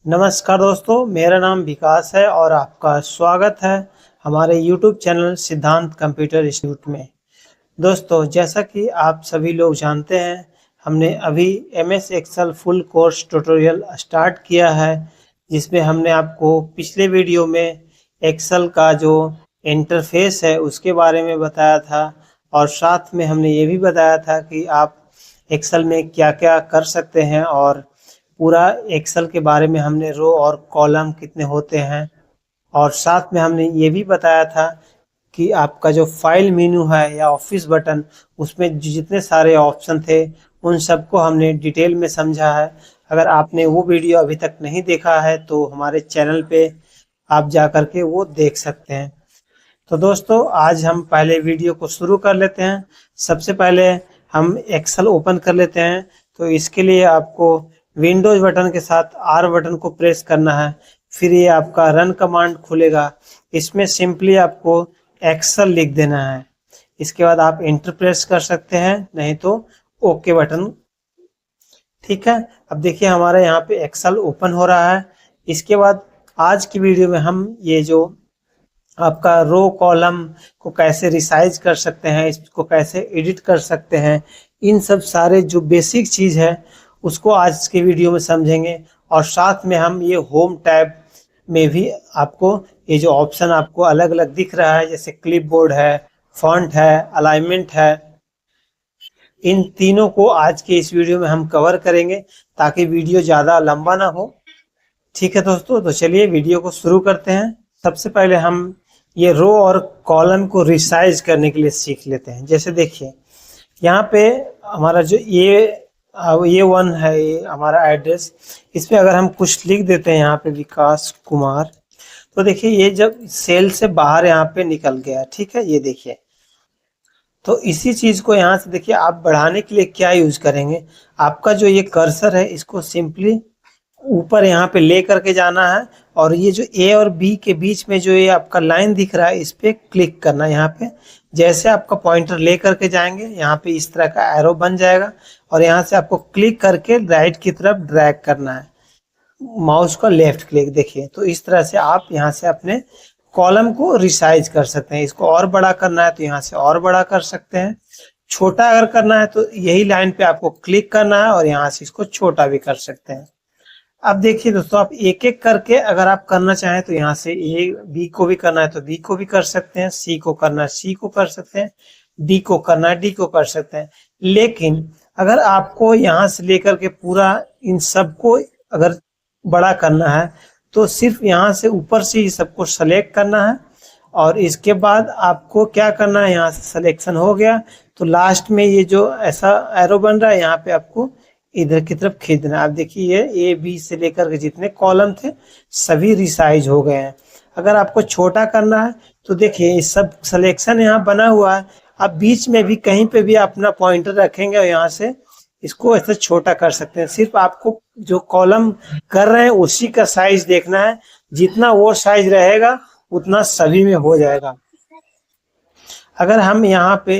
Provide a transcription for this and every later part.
नमस्कार दोस्तों, मेरा नाम विकास है और आपका स्वागत है हमारे YouTube चैनल सिद्धांत कंप्यूटर इंस्टीट्यूट में। दोस्तों, जैसा कि आप सभी लोग जानते हैं, हमने अभी MS Excel full course tutorial start किया है, जिसमें हमने आपको पिछले वीडियो में एक्सेल का जो इंटरफेस है उसके बारे में बताया था और साथ में हमने ये भी बताया था कि आप एक्सेल में क्या-क्या कर सकते हैं और पूरा एक्सेल के बारे में हमने रो और कॉलम कितने होते हैं और साथ में हमने ये भी बताया था कि आपका जो फाइल मेनू है या ऑफिस बटन, उसमें जितने सारे ऑप्शन थे उन सबको हमने डिटेल में समझा है। अगर आपने वो वीडियो अभी तक नहीं देखा है तो हमारे चैनल पे आप जा कर के वो देख सकते हैं। तो दोस्तों, आज हम पहले वीडियो को शुरू कर लेते हैं। सबसे पहले हम एक्सेल ओपन कर लेते हैं। तो इसके लिए आपको विंडोज बटन के साथ आर बटन को प्रेस करना है। फिर ये आपका रन कमांड खुलेगा। इसमें सिंपली आपको एक्सेल लिख देना है। इसके बाद आप एंटर प्रेस कर सकते हैं, नहीं तो ओके बटन। ठीक है, अब देखिए हमारे यहाँ पे एक्सेल ओपन हो रहा है। इसके बाद आज की वीडियो में हम ये जो आपका रो कॉलम को कैसे रिसाइज कर सकते हैं, इसको कैसे एडिट कर सकते हैं, इन सब सारे जो बेसिक चीज़ है उसको आज के वीडियो में समझेंगे। और साथ में हम ये होम टैब में भी आपको ये जो ऑप्शन आपको अलग अलग दिख रहा है, जैसे क्लिपबोर्ड है, फॉन्ट है, अलाइनमेंट है, इन तीनों को आज के इस वीडियो में हम कवर करेंगे ताकि वीडियो ज़्यादा लंबा ना हो। ठीक है दोस्तों, तो चलिए वीडियो को शुरू करते हैं। सबसे पहले हम ये रो और कॉलम को रिसाइज करने के लिए सीख लेते हैं। जैसे देखिए यहाँ पे हमारा जो ये वन है, ये हमारा एड्रेस, इस पे अगर हम कुछ लिख देते हैं यहाँ पे विकास कुमार, तो देखिए ये जब सेल से बाहर यहाँ पे निकल गया। ठीक है, ये देखिए। तो इसी चीज को यहाँ से देखिए आप बढ़ाने के लिए क्या यूज करेंगे, आपका जो ये कर्सर है इसको सिंपली ऊपर यहाँ पे ले करके जाना है और ये जो ए और बी के बीच में जो ये आपका लाइन दिख रहा है इस पे क्लिक करना है। यहाँ पे जैसे आपका पॉइंटर ले करके जाएंगे यहाँ पे इस तरह का एरो बन जाएगा और यहाँ से आपको क्लिक करके राइट की तरफ ड्रैग करना है, माउस का लेफ्ट क्लिक। देखिए, तो इस तरह से आप यहाँ से अपने कॉलम को रिसाइज कर सकते हैं। इसको और बड़ा करना है तो यहाँ से और बड़ा कर सकते हैं। छोटा अगर करना है तो यही लाइन पे आपको क्लिक करना है और यहाँ से इसको छोटा भी कर सकते हैं। अब देखिए दोस्तों, आप एक एक करके अगर आप करना चाहें तो यहाँ से ए बी को भी करना है तो बी को भी कर सकते हैं, सी को करना है सी को कर सकते हैं, डी को करना है डी को कर सकते हैं। लेकिन अगर आपको यहाँ से लेकर के पूरा इन सबको अगर बड़ा करना है तो सिर्फ यहाँ से ऊपर से ही सबको सेलेक्ट करना है और इसके बाद आपको क्या करना है, यहाँ से सिलेक्शन हो गया तो लास्ट में ये जो ऐसा एरो बन रहा है यहाँ पे आपको इधर की तरफ खींच देना। आप देखिए ये ए बी से लेकर के जितने कॉलम थे सभी रिसाइज हो गए हैं। अगर आपको छोटा करना है तो देखिए ये सब सिलेक्शन यहाँ बना हुआ है। आप बीच में भी कहीं पे भी अपना पॉइंटर रखेंगे और यहाँ से इसको ऐसे छोटा कर सकते हैं। सिर्फ आपको जो कॉलम कर रहे हैं उसी का साइज देखना है, जितना वो साइज रहेगा उतना सभी में हो जाएगा। अगर हम यहाँ पे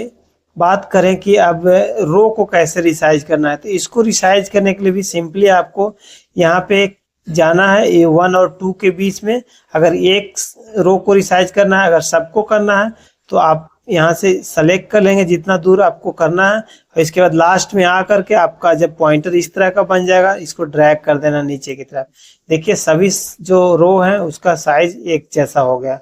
बात करें कि अब रो को कैसे रिसाइज करना है, तो इसको रिसाइज करने के लिए भी सिंपली आपको यहाँ पे जाना है ए 1 और 2 के बीच में। अगर एक रो को रिसाइज करना है, अगर सबको करना है तो आप यहाँ से सेलेक्ट कर लेंगे जितना दूर आपको करना है और इसके बाद लास्ट में आ करके आपका जब पॉइंटर इस तरह का बन जाएगा इसको ड्रैग कर देना नीचे की तरफ। देखिए सभी जो रो है उसका साइज एक जैसा हो गया।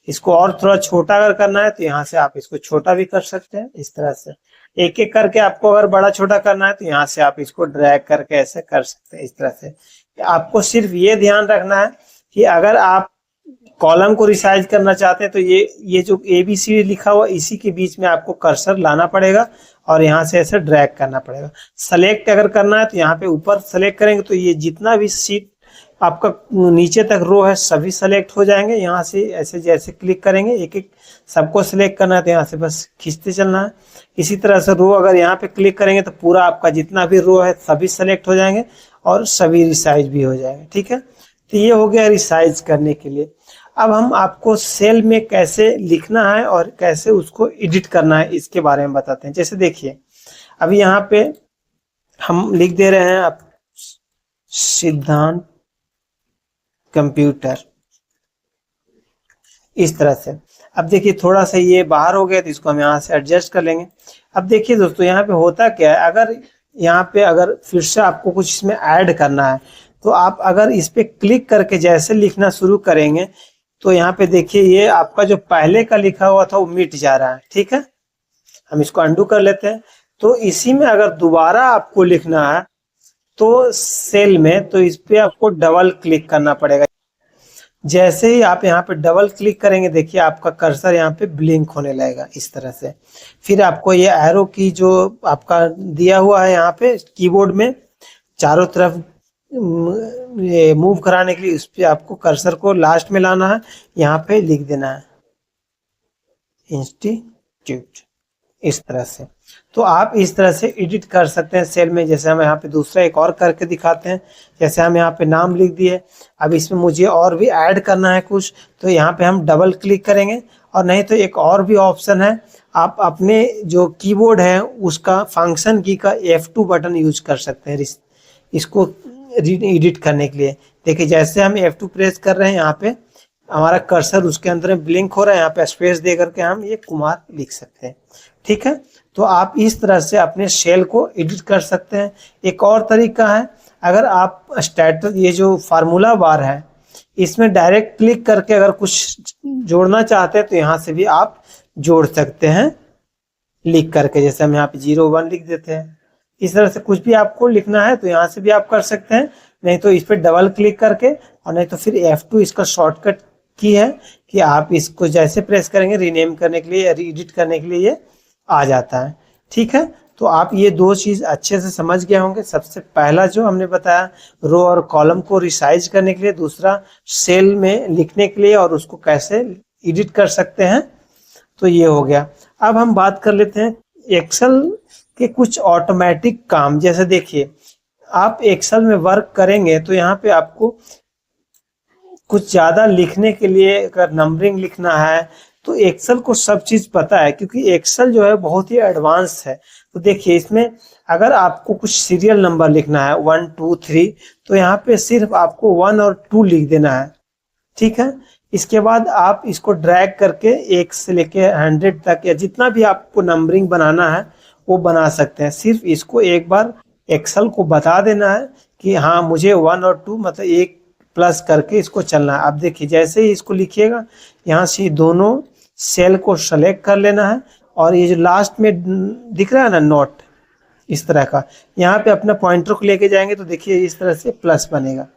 इसको और थोड़ा छोटा अगर करना है तो यहाँ से आप इसको छोटा भी कर सकते हैं। इस तरह से एक एक करके आपको अगर बड़ा छोटा करना है तो यहाँ से आप इसको ड्रैग करके ऐसे कर सकते हैं। इस तरह से आपको सिर्फ ये ध्यान रखना है कि अगर आप कॉलम को रिसाइज करना चाहते हैं तो ये जो ABC लिखा हुआ इसी के बीच में आपको कर्सर लाना पड़ेगा और यहाँ से ऐसे ड्रैग करना पड़ेगा। सेलेक्ट अगर करना है तो यहाँ पे ऊपर सेलेक्ट करेंगे तो ये जितना भी सीट आपका नीचे तक रो है सभी सेलेक्ट हो जाएंगे। यहाँ से ऐसे जैसे क्लिक करेंगे एक एक सबको सिलेक्ट करना है तो यहाँ से बस खींचते चलना है। इसी तरह से रो अगर यहाँ पे क्लिक करेंगे तो पूरा आपका जितना भी रो है सभी सेलेक्ट हो जाएंगे और सभी रिसाइज भी हो जाएंगे। ठीक है, तो ये हो गया रिसाइज करने के लिए। अब हम आपको सेल में कैसे लिखना है और कैसे उसको एडिट करना है इसके बारे में बताते हैं। जैसे देखिए अभी यहाँ पे हम लिख दे रहे हैं आप सिद्धांत कंप्यूटर, इस तरह से। अब देखिए थोड़ा सा ये बाहर हो गया तो इसको हम यहाँ से एडजस्ट कर लेंगे। अब देखिए दोस्तों यहाँ पे होता क्या है, अगर यहाँ पे अगर फिर से आपको कुछ इसमें ऐड करना है तो आप अगर इस पे क्लिक करके जैसे लिखना शुरू करेंगे तो यहाँ पे देखिए ये आपका जो पहले का लिखा हुआ था वो मिट जा रहा है। ठीक है, हम इसको अंडू कर लेते हैं। तो इसी में अगर दोबारा आपको लिखना है तो सेल में, तो इस पे आपको डबल क्लिक करना पड़ेगा। जैसे ही आप यहाँ पे डबल क्लिक करेंगे देखिए आपका कर्सर यहाँ पे ब्लिंक होने लगेगा इस तरह से। फिर आपको ये एरो की जो आपका दिया हुआ है यहाँ पे कीबोर्ड में चारों तरफ ये मूव कराने के लिए, उस पे आपको कर्सर को लास्ट में लाना है, यहाँ पे लिख देना है इंस्टीट्यूट, इस तरह से। तो आप इस तरह से एडिट कर सकते हैं सेल में। जैसे हम यहाँ पे दूसरा एक और करके दिखाते हैं। जैसे हम यहाँ पे नाम लिख दिए, अब इसमें मुझे और भी ऐड करना है कुछ, तो यहाँ पे हम डबल क्लिक करेंगे। और नहीं तो एक और भी ऑप्शन है, आप अपने जो कीबोर्ड है उसका फंक्शन की का F2 बटन यूज कर सकते हैं इसको एडिट करने के लिए। देखिए जैसे हम F2 प्रेस कर रहे हैं यहाँ पे हमारा कर्सर उसके अंदर ब्लिंक हो रहा है, यहाँ पे स्पेस दे करके हम ये कुमार लिख सकते हैं। ठीक है, तो आप इस तरह से अपने शेल को एडिट कर सकते हैं। एक और तरीका है, अगर आप स्टैटस ये जो फार्मूला बार है इसमें डायरेक्ट क्लिक करके अगर कुछ जोड़ना चाहते हैं तो यहाँ से भी आप जोड़ सकते हैं लिख करके। जैसे हम यहाँ पे 01 लिख देते हैं। इस तरह से कुछ भी आपको लिखना है तो यहाँ से भी आप कर सकते हैं, नहीं तो इस पर डबल क्लिक करके, और नहीं तो फिर F2 इसका शॉर्टकट की है कि आप इसको जैसे प्रेस करेंगे रीनेम करने के लिए या एडिट करने के लिए ये आ जाता है। ठीक है, तो आप ये दो चीज अच्छे से समझ गए होंगे। सबसे पहला जो हमने बताया रो और कॉलम को रिसाइज करने के लिए, दूसरा सेल में लिखने के लिए और उसको कैसे एडिट कर सकते हैं, तो ये हो गया। अब हम बात कर लेते हैं एक्सेल के कुछ ऑटोमेटिक काम। जैसे देखिए आप एक्सेल में वर्क करेंगे तो यहाँ पे आपको कुछ ज्यादा लिखने के लिए अगर नंबरिंग लिखना है तो एक्सेल को सब चीज पता है, क्योंकि एक्सेल जो है बहुत ही एडवांस है। तो देखिए इसमें अगर आपको कुछ सीरियल नंबर लिखना है 1 2 3, तो यहाँ पे सिर्फ आपको 1 और 2 लिख देना है। ठीक है, इसके बाद आप इसको ड्रैग करके 1 से लेके 100 तक या जितना भी आपको नंबरिंग बनाना है वो बना सकते हैं। सिर्फ इसको एक बार एक्सेल को बता देना है कि हाँ मुझे 1 और 2 मतलब 1 प्लस करके इसको चलना है। अब देखिए जैसे ही इसको लिखिएगा यहाँ से दोनों सेल को सेलेक्ट कर लेना है, और ये जो लास्ट में दिख रहा है ना नोट इस तरह का, यहाँ पे अपना पॉइंटर को लेके जाएंगे तो देखिए इस तरह से प्लस बनेगा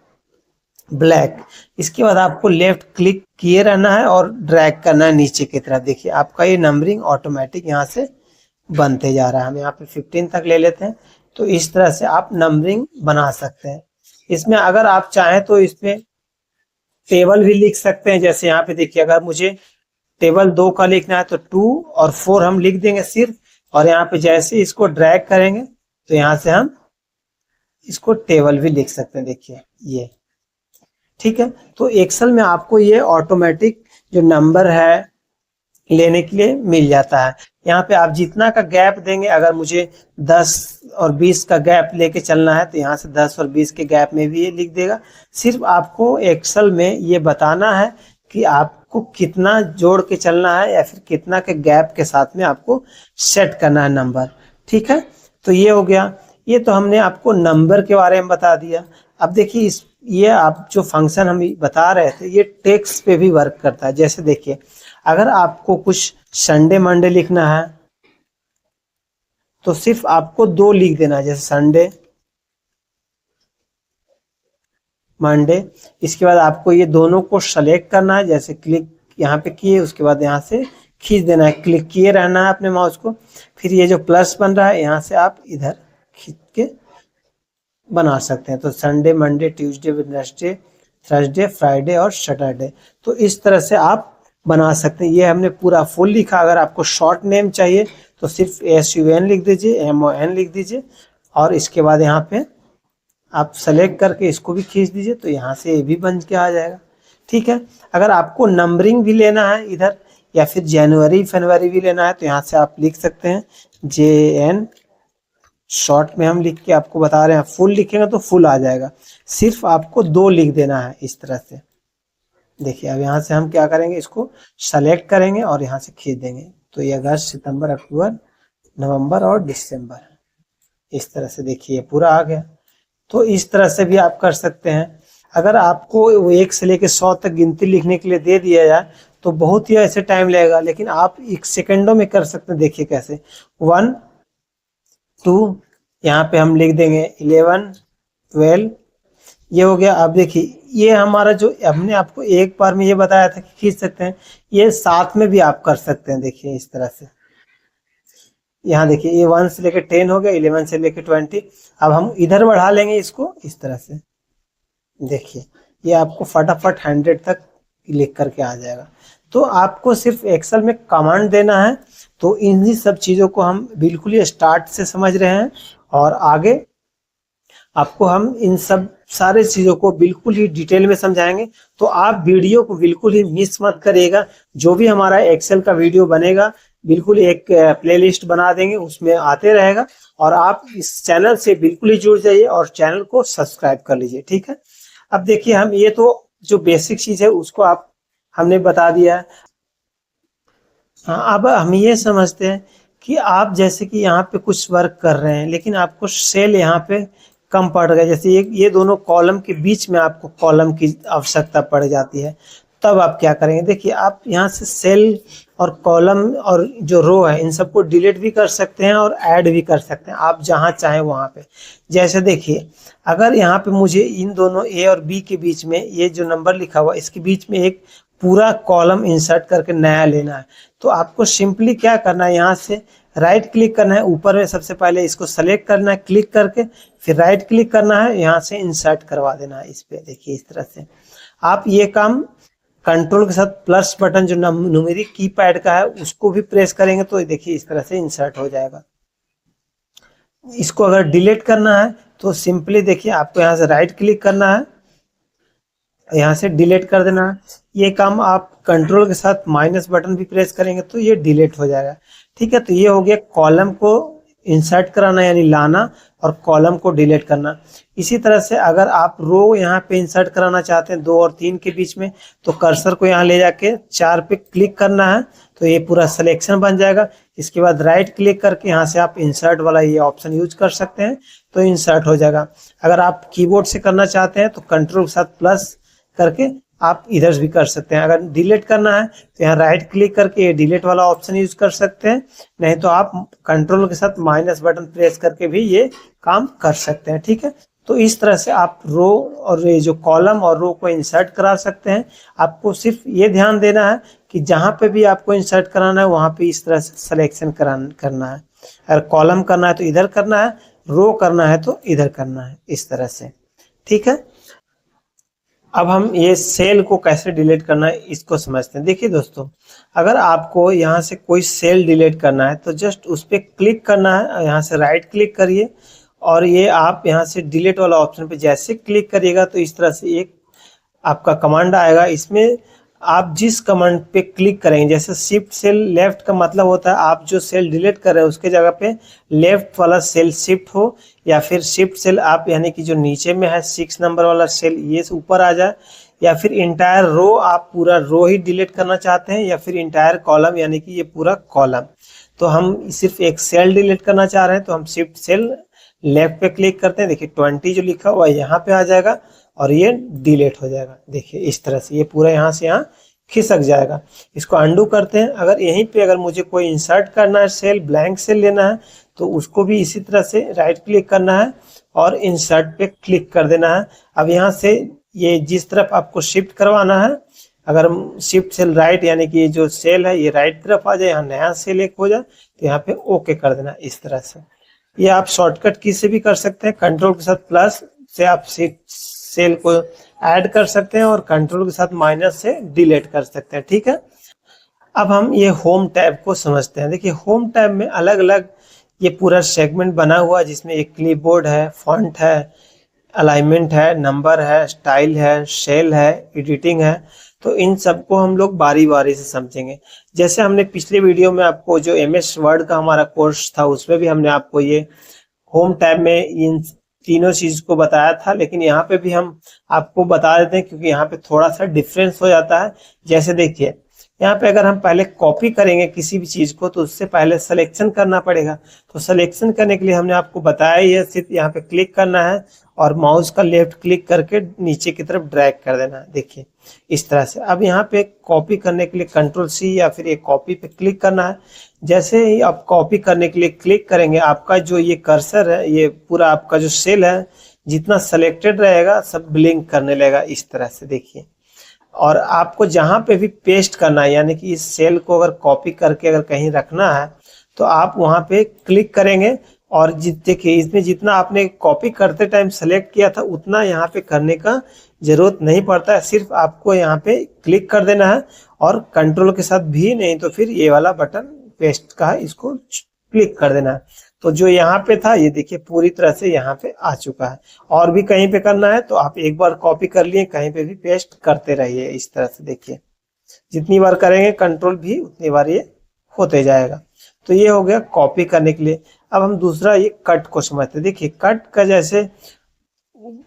ब्लैक। इसके बाद आपको लेफ्ट क्लिक किए रहना है और ड्रैग करना है नीचे की तरफ। देखिए आपका ये नंबरिंग ऑटोमेटिक यहाँ से बनते जा रहा है। हम यहाँ पे 15 तक ले लेते हैं। तो इस तरह से आप नंबरिंग बना सकते हैं। इसमें अगर आप चाहें तो इसमें टेबल भी लिख सकते हैं। जैसे यहाँ पे देखिए अगर मुझे टेबल 2 का लिखना है तो 2 और 4 हम लिख देंगे सिर्फ, और यहाँ पे जैसे इसको ड्रैग करेंगे तो यहाँ से हम इसको टेबल भी लिख सकते हैं। देखिए ये ठीक है। तो एक्सेल में आपको ये ऑटोमेटिक जो नंबर है लेने के लिए मिल जाता है। यहाँ पे आप जितना का गैप देंगे, अगर मुझे 10 और 20 का गैप लेके चलना है तो यहाँ से 10 और 20 के गैप में भी ये लिख देगा। सिर्फ आपको एक्सेल में ये बताना है कि आपको कितना जोड़ के चलना है या फिर कितना के गैप के साथ में आपको सेट करना है नंबर। ठीक है, तो ये हो गया। ये तो हमने आपको नंबर के बारे में बता दिया। अब देखिए ये आप जो फंक्शन हम बता रहे थे ये टेक्स्ट पे भी वर्क करता है। जैसे देखिए अगर आपको कुछ संडे मंडे लिखना है तो सिर्फ आपको 2 लिख देना है, जैसे संडे मंडे। इसके बाद आपको ये दोनों को सेलेक्ट करना है, जैसे क्लिक यहाँ पे किए उसके बाद यहाँ से खींच देना है, क्लिक किए रहना है अपने माउस को। फिर ये जो प्लस बन रहा है यहाँ से आप इधर खींच के बना सकते हैं। तो Sunday Monday Tuesday Wednesday Thursday Friday और सैटरडे, तो इस तरह से आप बना सकते हैं। ये हमने पूरा फुल लिखा। अगर आपको शॉर्ट नेम चाहिए तो सिर्फ SUN लिख दीजिए, MON लिख दीजिए, और इसके बाद यहाँ पे आप सेलेक्ट करके इसको भी खींच दीजिए तो यहाँ से ये भी बन के आ जाएगा। ठीक है, अगर आपको नंबरिंग भी लेना है इधर या फिर जनवरी फरवरी भी लेना है तो यहाँ से आप लिख सकते हैं JN शॉर्ट में हम लिख के आपको बता रहे हैं, फुल लिखेंगे तो फुल आ जाएगा, सिर्फ आपको 2 लिख देना है इस तरह से। देखिए अब यहाँ से हम क्या करेंगे, इसको सेलेक्ट करेंगे और यहाँ से खींच देंगे। तो ये अगस्त, सितंबर, अक्टूबर, नवंबर और दिसंबर, इस तरह से देखिए पूरा आ गया। तो इस तरह से भी आप कर सकते हैं। अगर आपको 1 से लेकर 100 तक गिनती लिखने के लिए दे दिया जाए तो बहुत ही ऐसे टाइम लगेगा, लेकिन आप 1 सेकंडों में कर सकते हैं। देखिए कैसे, 1 2, यहाँ पे हम लिख देंगे 11 12, ये हो गया। अब देखिए ये हमारा जो हमने आपको एक बार में ये बताया था कि खींच सकते हैं, ये साथ में भी आप कर सकते हैं। देखिए इस तरह से, यहाँ देखिए ये 1 से लेकर 10 हो गया, 11 से लेकर 20। अब हम इधर बढ़ा लेंगे इसको इस तरह से। देखिए ये आपको फटाफट 100 तक लिख करके आ जाएगा। तो आपको सिर्फ एक्सेल में कमांड देना है। तो इन्हीं सब चीज़ों को हम बिल्कुल ही स्टार्ट से समझ रहे हैं, और आगे आपको हम इन सब सारे चीज़ों को बिल्कुल ही डिटेल में समझाएंगे। तो आप वीडियो को बिल्कुल ही मिस मत करिएगा। जो भी हमारा एक्सेल का वीडियो बनेगा, बिल्कुल एक प्लेलिस्ट बना देंगे, उसमें आते रहेगा। और आप इस चैनल से बिल्कुल ही जुड़ जाइए और चैनल को सब्सक्राइब कर लीजिए, ठीक है। अब देखिए हम ये तो जो बेसिक चीज़ है उसको आप हमने बता दिया है। हाँ, अब हम ये समझते हैं कि आप जैसे कि यहाँ पे कुछ वर्क कर रहे हैं, लेकिन आपको सेल यहाँ पे कम पड़ गया, जैसे ये दोनों कॉलम के बीच में आपको कॉलम की आवश्यकता पड़ जाती है, तब आप क्या करेंगे। देखिए आप यहाँ से सेल और कॉलम और जो रो है इन सबको डिलीट भी कर सकते हैं और ऐड भी कर सकते हैं, आप जहाँ चाहें वहाँ पे। जैसे देखिए अगर यहाँ पे मुझे इन दोनों ए और बी के बीच में ये जो नंबर लिखा हुआ इसके बीच में एक पूरा कॉलम इंसर्ट करके नया लेना है, तो आपको सिंपली क्या करना है, यहाँ से राइट क्लिक करना है, ऊपर में सबसे पहले इसको सेलेक्ट करना है क्लिक करके, फिर राइट क्लिक करना है, यहाँ से इंसर्ट करवा देना है इस पे। देखिए इस तरह से आप ये काम कंट्रोल के साथ प्लस बटन जो न्यूमेरिक कीपैड का है उसको भी प्रेस करेंगे तो देखिए इस तरह से इंसर्ट हो जाएगा। इसको अगर डिलीट करना है तो सिंपली देखिए आपको यहाँ से राइट क्लिक करना है, यहाँ से डिलीट कर देना है। ये काम आप कंट्रोल के साथ माइनस बटन भी प्रेस करेंगे तो ये डिलीट हो जाएगा, ठीक है। तो ये हो गया कॉलम को इंसर्ट कराना यानी लाना और कॉलम को डिलीट करना। इसी तरह से अगर आप रो यहाँ पे इंसर्ट कराना चाहते हैं 2 और 3 के बीच में, तो कर्सर को यहाँ ले जाके 4 पे क्लिक करना है, तो ये पूरा सिलेक्शन बन जाएगा। इसके बाद राइट क्लिक करके यहाँ से आप इंसर्ट वाला ये ऑप्शन यूज कर सकते हैं, तो इंसर्ट हो जाएगा। अगर आप कीबोर्ड से करना चाहते हैं तो कंट्रोल के साथ प्लस करके आप इधर भी कर सकते हैं। अगर डिलीट करना है तो यहाँ राइट क्लिक करके ये डिलीट वाला ऑप्शन यूज कर सकते हैं, नहीं तो आप कंट्रोल के साथ माइनस बटन प्रेस करके भी ये काम कर सकते हैं, ठीक है। तो इस तरह से आप रो और ये जो कॉलम और रो को इंसर्ट करा सकते हैं। आपको सिर्फ ये ध्यान देना है कि जहाँ पे भी आपको इंसर्ट कराना है वहाँ पे इस तरह से सिलेक्शन करना है। अगर कॉलम करना है तो इधर करना है, रो करना है तो इधर करना है, इस तरह से, ठीक है। अब हम ये सेल को कैसे डिलीट करना है इसको समझते हैं। देखिए दोस्तों, अगर आपको यहाँ से कोई सेल डिलीट करना है तो जस्ट उस पर क्लिक करना है, यहाँ से राइट क्लिक करिए और ये आप यहाँ से डिलीट वाला ऑप्शन पे जैसे क्लिक करिएगा तो इस तरह से एक आपका कमांड आएगा। इसमें आप जिस कमांड पे क्लिक करेंगे, जैसे शिफ्ट सेल लेफ्ट का मतलब होता है आप जो सेल डिलीट कर रहे हैं उसके जगह पे लेफ्ट वाला सेल शिफ्ट हो, या फिर शिफ्ट सेल आप यानी कि जो नीचे में है 6 नंबर वाला सेल ये ऊपर आ जाए, या फिर इंटायर रो आप पूरा रो ही डिलीट करना चाहते हैं, या फिर इंटायर कॉलम यानी कि ये पूरा कॉलम। तो हम सिर्फ एक सेल डिलीट करना चाह रहे हैं तो हम शिफ्ट सेल लेफ्ट पे क्लिक करते हैं। देखिए 20 जो लिखा हुआ है यहाँ पे आ जाएगा और ये डिलीट हो जाएगा। देखिए इस तरह से ये पूरा यहाँ से यहाँ खिसक जाएगा। इसको अंडू करते हैं। अगर यहीं पे अगर मुझे कोई इंसर्ट करना है सेल, ब्लैंक सेल लेना है, तो उसको भी इसी तरह से राइट क्लिक करना है और इंसर्ट पे क्लिक कर देना है। अब यहाँ से ये जिस तरफ आपको शिफ्ट करवाना है, अगर शिफ्ट सेल राइट यानी कि ये जो सेल है ये राइट तरफ आ जाए, यहाँ नया सेल एक हो जाए तो यहाँ पे ओके कर देना इस तरह से। ये आप शॉर्टकट की से भी कर सकते हैं, कंट्रोल के साथ प्लस से आप सेल को ऐड कर सकते हैं और कंट्रोल के साथ माइनस से डिलीट कर सकते हैं, ठीक है। अब हम ये होम टैब को समझते हैं। देखिए होम टैब में अलग अलग ये पूरा सेगमेंट बना हुआ है, जिसमें एक क्लिपबोर्ड है, फॉन्ट है, अलाइनमेंट है, नंबर है, स्टाइल है, सेल है, एडिटिंग है। तो इन सबको हम लोग बारी बारी से समझेंगे। जैसे हमने पिछले वीडियो में आपको जो MS वर्ड का हमारा कोर्स था उसमें भी हमने आपको ये होम टैब में इन तीनों चीज को बताया था, लेकिन यहाँ पे भी हम आपको बता देते हैं क्योंकि यहाँ पे थोड़ा सा डिफरेंस हो जाता है। जैसे देखिए यहाँ पे अगर हम पहले कॉपी करेंगे किसी भी चीज को तो उससे पहले सिलेक्शन करना पड़ेगा। तो सिलेक्शन करने के लिए हमने आपको बताया ही है, सिर्फ यहाँ पे क्लिक करना है और माउस का लेफ्ट क्लिक करके नीचे की तरफ ड्रैग कर देना है। देखिए इस तरह से। अब यहाँ पे कॉपी करने के लिए कंट्रोल सी या फिर एक कॉपी पे क्लिक करना है। जैसे ही आप कॉपी करने के लिए क्लिक करेंगे, आपका जो ये कर्सर है, ये पूरा आपका जो सेल है जितना सेलेक्टेड रहेगा सब ब्लिंक करने लगेगा इस तरह से। देखिए, और आपको जहां पे भी पेस्ट करना है, यानी कि इस सेल को अगर कॉपी करके अगर कहीं रखना है तो आप वहां पे क्लिक करेंगे और देखिए इसमें जितना आपने कॉपी करते टाइम सेलेक्ट किया था उतना यहाँ पे करने का जरूरत नहीं पड़ता है। सिर्फ आपको यहाँ पे क्लिक कर देना है और कंट्रोल के साथ भी नहीं तो फिर ये वाला बटन पेस्ट का है, इसको क्लिक कर देना है। तो जो यहाँ पे था ये देखिए पूरी तरह से यहाँ पे आ चुका है। और भी कहीं पे करना है तो आप एक बार कॉपी कर लिए, कहीं पे भी पेस्ट करते रहिए इस तरह से। देखिए जितनी बार करेंगे कंट्रोल भी उतनी बार ये होते जाएगा। तो ये हो गया कॉपी करने के लिए। अब हम दूसरा ये कट को समझते हैं। देखिए कट का, जैसे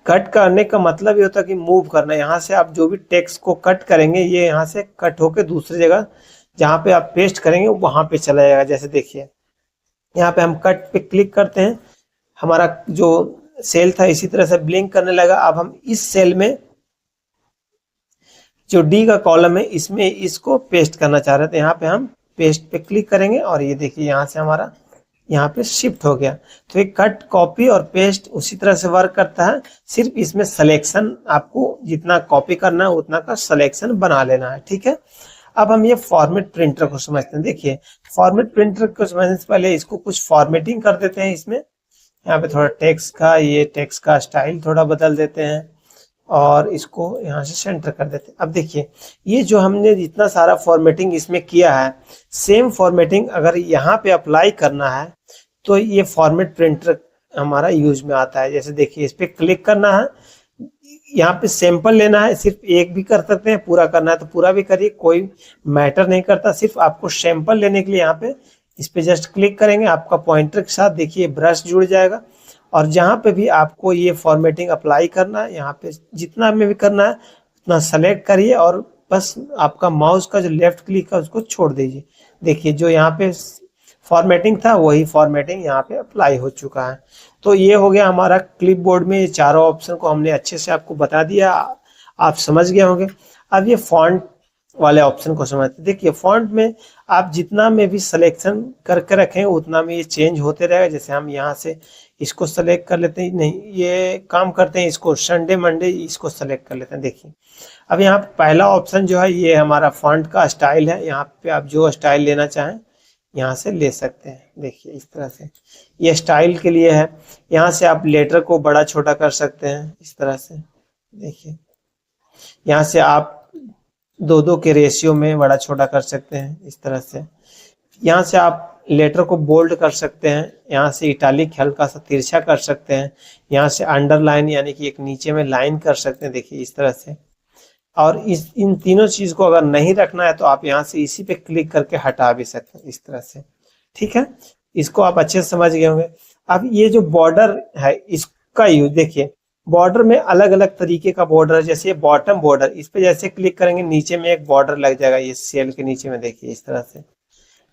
कट करने का मतलब ये होता है कि मूव करना। यहाँ से आप जो भी टेक्स्ट को कट करेंगे ये यहाँ से कट होके दूसरी जगह जहाँ पे आप पेस्ट करेंगे वहां पे चला जाएगा। जैसे देखिए यहाँ पे हम कट पे क्लिक करते हैं, हमारा जो सेल था इसी तरह से ब्लिंक करने लगा। अब हम इस सेल में जो डी का कॉलम है इसमें इसको पेस्ट करना चाह रहे थे, यहाँ पे हम पेस्ट पे क्लिक करेंगे और ये देखिए यहाँ से हमारा यहाँ पे शिफ्ट हो गया। तो एक कट, कॉपी और पेस्ट उसी तरह से वर्क करता है, सिर्फ इसमें सिलेक्शन आपको जितना कॉपी करना है उतना का सिलेक्शन बना लेना है। ठीक है, अब हम ये फॉर्मेट प्रिंटर को समझते हैं। देखिए फॉर्मेट प्रिंटर को समझने से पहले इसको कुछ फॉर्मेटिंग कर देते हैं। इसमें यहाँ पे थोड़ा टेक्स्ट का, ये टेक्स्ट का स्टाइल थोड़ा बदल देते हैं और इसको यहाँ से सेंटर कर देते हैं। अब देखिए ये जो हमने जितना सारा फॉर्मेटिंग इसमें किया है, सेम फॉर्मेटिंग अगर यहाँ पे अप्लाई करना है तो ये फॉर्मेट प्रिंटर हमारा यूज में आता है। जैसे देखिए इस पे क्लिक करना है, यहाँ पे सैंपल लेना है, सिर्फ एक भी कर सकते हैं, पूरा करना है तो पूरा भी करिए, कोई मैटर नहीं करता। सिर्फ आपको सैंपल लेने के लिए यहाँ पे इस पे जस्ट क्लिक करेंगे, आपका पॉइंटर के साथ देखिए ब्रश जुड़ जाएगा। और जहाँ पे भी आपको ये फॉर्मेटिंग अप्लाई करना है, यहाँ पे जितना में भी करना है उतना सेलेक्ट करिए और बस आपका माउस का जो लेफ्ट क्लिक है उसको छोड़ दीजिए। देखिए जो यहाँ पे फॉर्मेटिंग था वही फॉर्मेटिंग यहाँ पे अप्लाई हो चुका है। तो ये हो गया हमारा क्लिपबोर्ड में ये चारों ऑप्शन को हमने अच्छे से आपको बता दिया, आप समझ गए होंगे। अब ये फॉन्ट वाले ऑप्शन को समझते। देखिए फॉन्ट में आप जितना में भी सिलेक्शन करके रखें उतना में ये चेंज होते रहेगा। जैसे हम यहाँ से इसको सेलेक्ट कर लेते हैं, नहीं ये काम करते हैं, इसको संडे मंडे इसको सेलेक्ट कर लेते हैं। देखिए अब यहाँ पहला ऑप्शन जो है ये हमारा फॉन्ट का स्टाइल है, यहाँ पे आप जो स्टाइल लेना चाहें यहाँ से ले सकते हैं। देखिए इस तरह से ये स्टाइल के लिए है। यहाँ से आप लेटर को बड़ा छोटा कर सकते हैं इस तरह से। देखिए यहाँ से आप दो के रेशियो में बड़ा छोटा कर सकते हैं इस तरह से। यहाँ से आप लेटर को बोल्ड कर सकते हैं, यहाँ से इटालिक हल्का सा तिरछा कर सकते हैं, यहाँ से अंडरलाइन यानी कि एक नीचे में लाइन कर सकते हैं। देखिए इस तरह से। और इन तीनों चीज को अगर नहीं रखना है तो आप यहाँ से इसी पे क्लिक करके हटा भी सकते हैं इस तरह से। ठीक है, इसको आप अच्छे से समझ गए होंगे। अब ये जो बॉर्डर है इसका यूज देखिए, बॉर्डर में अलग अलग तरीके का बॉर्डर है। जैसे ये बॉटम बॉर्डर, इस पे जैसे क्लिक करेंगे नीचे में एक बॉर्डर लग जाएगा ये सेल के नीचे में। देखिए इस तरह से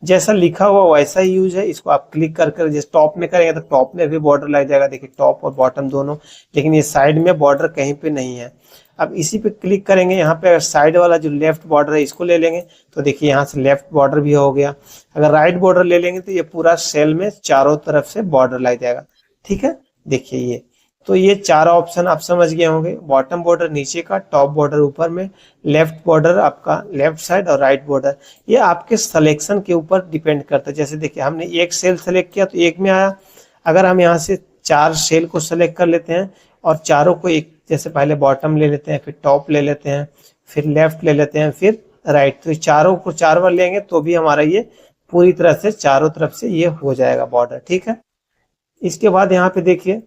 जैसा लिखा हुआ वैसा ही यूज है। इसको आप क्लिक कर जैसे टॉप में करेंगे तो टॉप में भी बॉर्डर लग जाएगा। देखिए टॉप और बॉटम दोनों, लेकिन ये साइड में बॉर्डर कहीं पे नहीं है। अब इसी पे क्लिक करेंगे, यहाँ पे अगर साइड वाला जो लेफ्ट बॉर्डर है इसको ले लेंगे तो देखिए यहाँ से लेफ्ट बॉर्डर भी हो गया। अगर राइट बॉर्डर ले लेंगे तो ये पूरा सेल में चारों तरफ से बॉर्डर लग जाएगा। ठीक है, देखिए ये तो ये चारों ऑप्शन आप समझ गए होंगे। बॉटम बॉर्डर नीचे का, टॉप बॉर्डर ऊपर में, लेफ्ट बॉर्डर आपका लेफ्ट साइड और राइट बॉर्डर। ये आपके सिलेक्शन के ऊपर डिपेंड करता है। जैसे देखिए हमने एक सेल सेलेक्ट किया तो एक में आया। अगर हम यहाँ से 4 सेल को सेलेक्ट कर लेते हैं और चारों को एक, जैसे पहले बॉटम ले लेते हैं, फिर टॉप ले लेते हैं, फिर लेफ्ट ले लेते हैं, फिर राइट, तो चारों को 4 बार लेंगे तो भी हमारा ये पूरी तरह से चारों तरफ से ये हो जाएगा बॉर्डर। ठीक है, इसके बाद यहाँ पे देखिए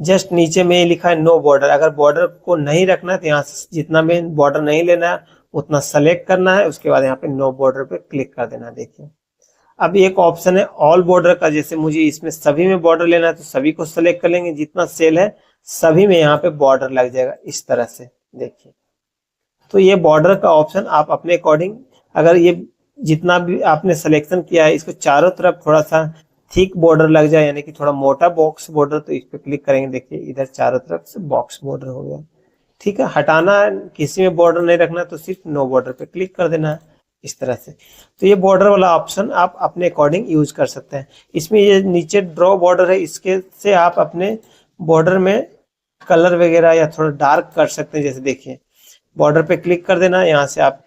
जस्ट नीचे में लिखा है नो बॉर्डर। अगर बॉर्डर को नहीं रखना है तो यहाँ से जितना में बॉर्डर नहीं लेना है उतना सेलेक्ट करना है, उसके बाद यहाँ पे नो बॉर्डर पे क्लिक कर देना। देखिए अब एक ऑप्शन है ऑल बॉर्डर का, जैसे मुझे इसमें सभी में बॉर्डर लेना है तो सभी को सेलेक्ट कर लेंगे, जितना सेल है सभी में यहाँ पे बॉर्डर लग जाएगा इस तरह से। देखिए, तो ये बॉर्डर का ऑप्शन आप अपने अकॉर्डिंग, अगर ये जितना भी आपने सिलेक्शन किया है इसको चारों तरफ थोड़ा सा थिक बॉर्डर लग जाए, यानी कि थोड़ा मोटा बॉक्स बॉर्डर, तो इस पे क्लिक करेंगे। देखिए इधर चारों तरफ से बॉक्स बॉर्डर हो गया। ठीक है, हटाना है, किसी में बॉर्डर नहीं रखना तो सिर्फ नो बॉर्डर पे क्लिक कर देना है इस तरह से। तो ये बॉर्डर वाला ऑप्शन आप अपने अकॉर्डिंग यूज कर सकते हैं। इसमें ये नीचे ड्रॉ बॉर्डर है, इसके से आप अपने बॉर्डर में कलर वगैरह या थोड़ा डार्क कर सकते हैं। जैसे देखिए बॉर्डर पे क्लिक कर देना, यहाँ से आप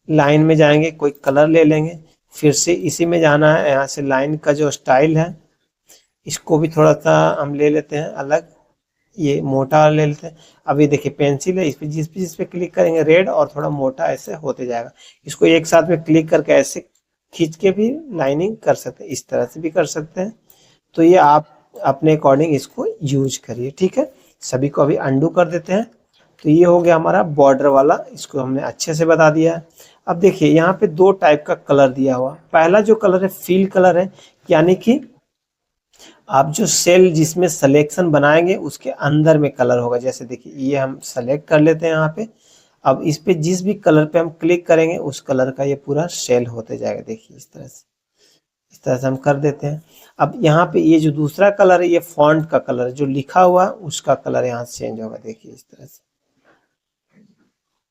लाइन में जाएंगे, कोई कलर ले लेंगे, फिर से इसी में जाना है। यहाँ से लाइन का जो स्टाइल है इसको भी थोड़ा सा हम ले लेते हैं अलग, ये मोटा ले लेते हैं। अभी देखिए पेंसिल है, इस पे जिस पे क्लिक करेंगे रेड और थोड़ा मोटा ऐसे होते जाएगा। इसको एक साथ में क्लिक करके ऐसे खींच के भी लाइनिंग कर सकते हैं, इस तरह से भी कर सकते हैं। तो ये आप अपने अकॉर्डिंग इसको यूज करिए। ठीक है, सभी को अभी अंडू कर देते हैं। तो ये हो गया हमारा बॉर्डर वाला, इसको हमने अच्छे से बता दिया है। अब देखिए यहाँ पे दो टाइप का कलर दिया हुआ। पहला जो कलर है फील कलर है, यानी कि आप जो सेल जिसमें सिलेक्शन बनाएंगे उसके अंदर में कलर होगा। जैसे देखिए ये हम सेलेक्ट कर लेते हैं यहाँ पे। अब इस पे जिस भी कलर पे हम क्लिक करेंगे उस कलर का ये पूरा सेल होते जाएगा। देखिए इस तरह से हम कर देते हैं। अब यहाँ पे ये जो दूसरा कलर है ये फॉन्ट का कलर, जो लिखा हुआ उसका कलर यहाँ से चेंज होगा। देखिए इस तरह से,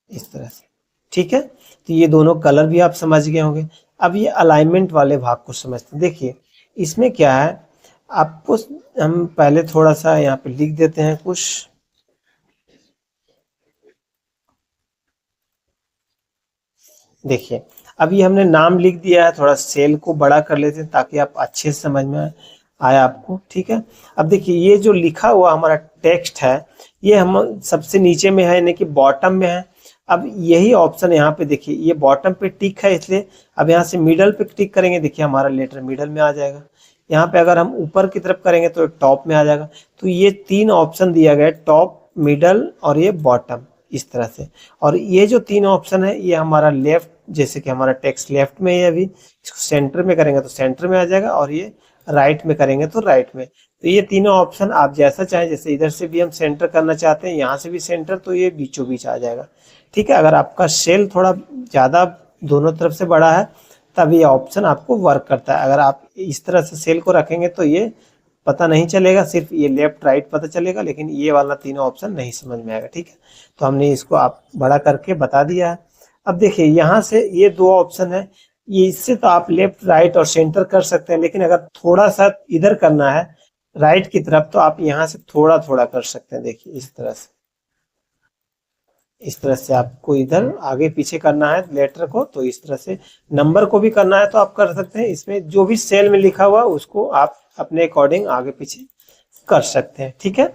इस तरह से। ठीक है, तो ये दोनों कलर भी आप समझ गए होंगे। अब ये अलाइनमेंट वाले भाग को समझते हैं। देखिए इसमें क्या है, आपको हम पहले थोड़ा सा यहाँ पे लिख देते हैं कुछ। देखिए अब ये हमने नाम लिख दिया है, थोड़ा सेल को बड़ा कर लेते हैं ताकि आप अच्छे से समझ में आए आपको। ठीक है, अब देखिए ये जो लिखा हुआ हमारा टेक्स्ट है ये हम सबसे नीचे में है, यानी कि बॉटम में है। अब यही ऑप्शन यहाँ पे देखिए, ये बॉटम पे टिक है इसलिए अब यहाँ से मिडल पे टिक करेंगे, देखिए हमारा लेटर मिडल में आ जाएगा। यहाँ पे अगर हम ऊपर की तरफ करेंगे तो टॉप में आ जाएगा। तो ये तीन ऑप्शन दिया गया है, टॉप, मिडल और ये बॉटम, इस तरह से। और ये जो तीन ऑप्शन है ये हमारा लेफ्ट, जैसे कि हमारा टेक्स्ट लेफ्ट में है अभी, इसको सेंटर में करेंगे तो सेंटर में आ जाएगा, और ये राइट में करेंगे तो राइट में। तो ये तीनों ऑप्शन आप जैसा चाहें, जैसे इधर से भी हम सेंटर करना चाहते हैं, यहाँ से भी सेंटर, तो ये बीचों बीच आ जाएगा। ठीक है, अगर आपका सेल थोड़ा ज़्यादा दोनों तरफ से बड़ा है तब ये ऑप्शन आपको वर्क करता है। अगर आप इस तरह से सेल को रखेंगे तो ये पता नहीं चलेगा, सिर्फ ये लेफ्ट राइट पता चलेगा, लेकिन ये वाला तीनों ऑप्शन नहीं समझ में आएगा। ठीक है, तो हमने इसको आप बड़ा करके बता दिया है। अब देखिए यहाँ से ये दो ऑप्शन है, ये इससे तो आप लेफ्ट राइट और सेंटर कर सकते हैं, लेकिन अगर थोड़ा सा इधर करना है राइट की तरफ तो आप यहाँ से थोड़ा थोड़ा कर सकते हैं। देखिए इस तरह से, इस तरह से आपको इधर आगे पीछे करना है लेटर को, तो इस तरह से नंबर को भी करना है तो आप कर सकते हैं। इसमें जो भी सेल में लिखा हुआ उसको आप अपने अकॉर्डिंग आगे पीछे कर सकते हैं। ठीक है,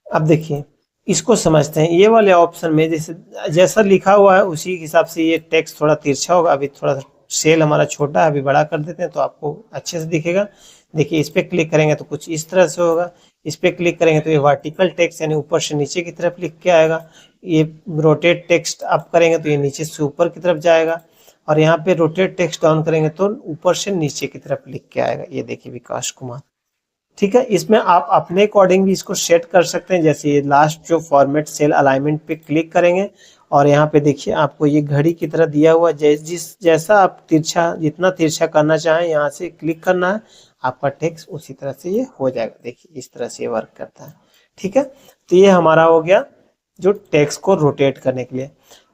अब देखिए इसको समझते हैं। ये वाले ऑप्शन में जैसे जैसा लिखा हुआ है उसी हिसाब से ये टेक्स्ट थोड़ा तिरछा होगा। अभी थोड़ा सा सेल हमारा छोटा है, अभी बड़ा कर देते हैं तो आपको अच्छे से दिखेगा। देखिए इस पे क्लिक करेंगे तो कुछ इस तरह से होगा, इस पे क्लिक करेंगे तो ये वर्टिकल टेक्स्ट यानी ऊपर से नीचे की तरफ लिख के आएगा। ये रोटेट टेक्स्ट अप करेंगे तो ये नीचे से ऊपर की तरफ जाएगा, और यहाँ पे रोटेट टेक्स्ट डाउन करेंगे तो ऊपर से नीचे की तरफ लिख के आएगा। ये देखिए विकास कुमार। ठीक है, इसमें आप अपने अकॉर्डिंग भी इसको सेट कर सकते हैं। जैसे ये लास्ट जो फॉर्मेट सेल अलाइनमेंट पे क्लिक करेंगे और यहाँ पे देखिए आपको ये घड़ी की तरह दिया हुआ, जैसा आप तिरछा जितना तिरछा करना चाहें यहाँ से क्लिक करना है, आपका टेक्स्ट उसी तरह से ये हो जाएगा। देखिए इस तरह से ये वर्क करता है। ठीक है, तो ये हमारा हो गया जो टेक्स्ट को रोटेट करने के लिए।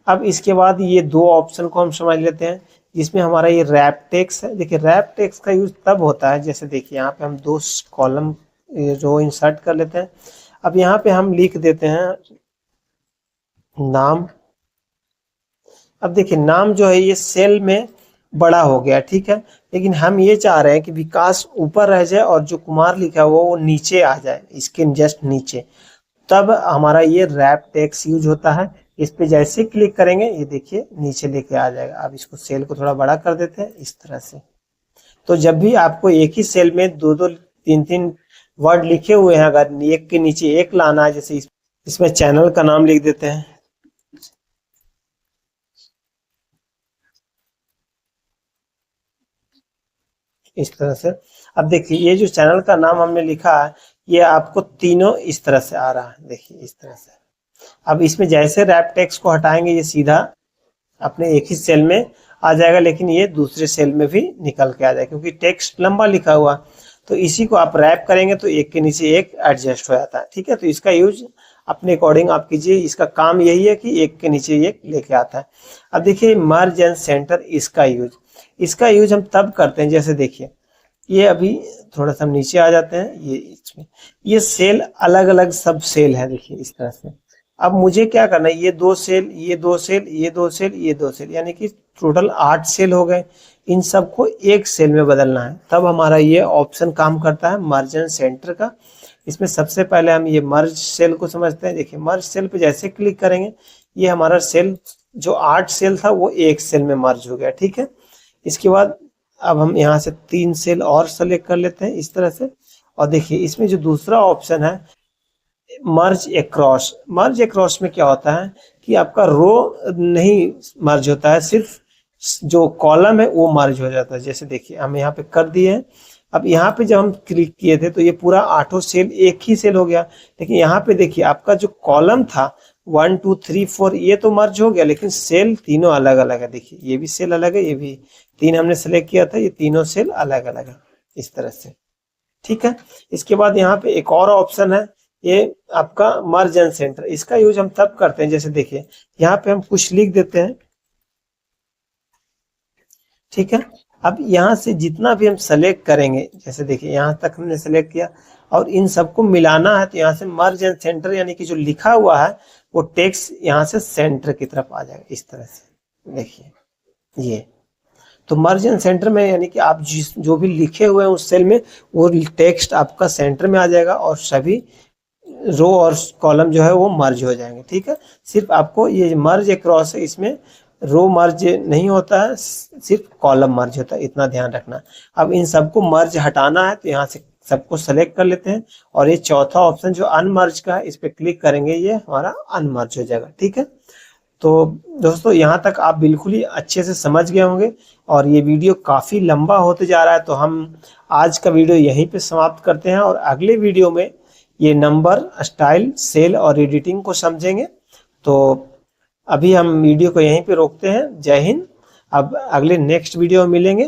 अब इसके बाद ये दो ऑप्शन को हम समझ लेते हैं, जिसमें हमारा ये रैप टेक्स्ट है। देखिए रैप टेक्स्ट का यूज तब होता है, जैसे देखिए यहाँ पे हम दो कॉलम रो इंसर्ट कर लेते हैं। अब यहाँ पे हम लिख देते हैं नाम। अब देखिए नाम जो है ये सेल में बड़ा हो गया, ठीक है, लेकिन हम ये चाह रहे हैं कि विकास ऊपर रह जाए और जो कुमार लिखा हुआ वो नीचे आ जाए, इसके जस्ट नीचे। तब हमारा ये रैप टेक्स्ट यूज होता है। इस पे जैसे क्लिक करेंगे ये देखिए नीचे लेके आ जाएगा। अब इसको सेल को थोड़ा बड़ा कर देते हैं इस तरह से। तो जब भी आपको एक ही सेल में दो दो तीन तीन वर्ड लिखे हुए हैं, अगर एक के नीचे एक लाना है, जैसे इसमें चैनल का नाम लिख देते हैं, इस तरह से। अब देखिए ये जो चैनल का नाम हमने लिखा है ये आपको तीनों इस तरह से आ रहा है, देखिए इस तरह से। अब इसमें जैसे रैप टेक्स्ट को हटाएंगे ये सीधा अपने एक ही सेल में आ जाएगा, लेकिन ये दूसरे सेल में भी निकल के आ जाएगा क्योंकि टेक्स्ट लंबा लिखा हुआ। तो इसी को आप रैप करेंगे तो एक के नीचे एक एडजस्ट हो जाता है, ठीक है। तो इसका यूज अपने अकॉर्डिंग आप कीजिए, इसका काम यही है कि एक के नीचे एक लेके आता है। अब देखिए मर्ज एंड सेंटर, इसका यूज हम तब करते हैं, जैसे देखिए ये अभी थोड़ा सा हम नीचे आ जाते हैं, ये इसमें ये सेल अलग अलग सब सेल है, देखिए इस तरह से। अब मुझे क्या करना है, ये दो सेल, ये दो सेल, ये दो सेल, ये दो सेल, यानी कि टोटल 8 सेल हो गए। इन सबको एक सेल में बदलना है, तब हमारा ये ऑप्शन काम करता है मर्ज एंड सेंटर का। इसमें सबसे पहले हम ये मर्ज सेल को समझते हैं। देखिए मर्ज सेल पे जैसे क्लिक करेंगे ये हमारा सेल जो 8 सेल था वो एक सेल में मर्ज हो गया, ठीक है। इसके बाद अब हम यहाँ से 3 सेल और सेलेक्ट कर लेते हैं इस तरह से। और देखिए इसमें जो दूसरा ऑप्शन है मर्ज अक्रॉस में क्या होता है कि आपका रो नहीं मर्ज होता है, सिर्फ जो कॉलम है वो मर्ज हो जाता है। जैसे देखिए हम यहाँ पे कर दिए हैं। अब यहाँ पे जब हम क्लिक किए थे तो ये पूरा 8 सेल एक ही सेल हो गया, लेकिन यहाँ पे देखिए आपका जो कॉलम था 1 2 3 4 ये तो मर्ज हो गया, लेकिन सेल तीनों अलग अलग है। देखिए ये भी सेल अलग है, ये भी 3 हमने सेलेक्ट किया था, ये तीनों सेल अलग अलग है इस तरह से, ठीक है। इसके बाद यहाँ पे एक और ऑप्शन है, ये आपका मर्ज एंड सेंटर। इसका यूज हम तब करते हैं, जैसे देखिए यहाँ पे हम कुछ लिख देते हैं, ठीक है। अब यहाँ से जितना भी हम सेलेक्ट करेंगे, जैसे देखिए यहाँ तक हमने सेलेक्ट किया और इन सबको मिलाना है, तो यहाँ से मर्ज एंड सेंटर यानी कि जो लिखा हुआ है वो टेक्स्ट यहाँ से सेंटर की तरफ आ जाएगा इस तरह से। देखिए ये तो मर्ज एंड सेंटर में यानी कि आप जो भी लिखे हुए हैं उस सेल में वो टेक्स्ट आपका सेंटर में आ जाएगा और सभी रो और कॉलम जो है वो मर्ज हो जाएंगे, ठीक है। सिर्फ आपको ये मर्ज अक्रॉस है, इसमें रो मर्ज नहीं होता है, सिर्फ कॉलम मर्ज होता है, इतना ध्यान रखना। अब इन सबको मर्ज हटाना है तो यहाँ से सबको सेलेक्ट कर लेते हैं और ये चौथा ऑप्शन जो अनमर्ज का है इस पे क्लिक करेंगे, ये हमारा अनमर्ज हो जाएगा, ठीक है। तो दोस्तों यहाँ तक आप बिल्कुल ही अच्छे से समझ गए होंगे और ये वीडियो काफ़ी लंबा होते जा रहा है, तो हम आज का वीडियो यहीं पे समाप्त करते हैं और अगले वीडियो में ये नंबर, स्टाइल, सेल और एडिटिंग को समझेंगे। तो अभी हम वीडियो को यहीं पे रोकते हैं। जय हिंद। अब अगले नेक्स्ट वीडियो में मिलेंगे।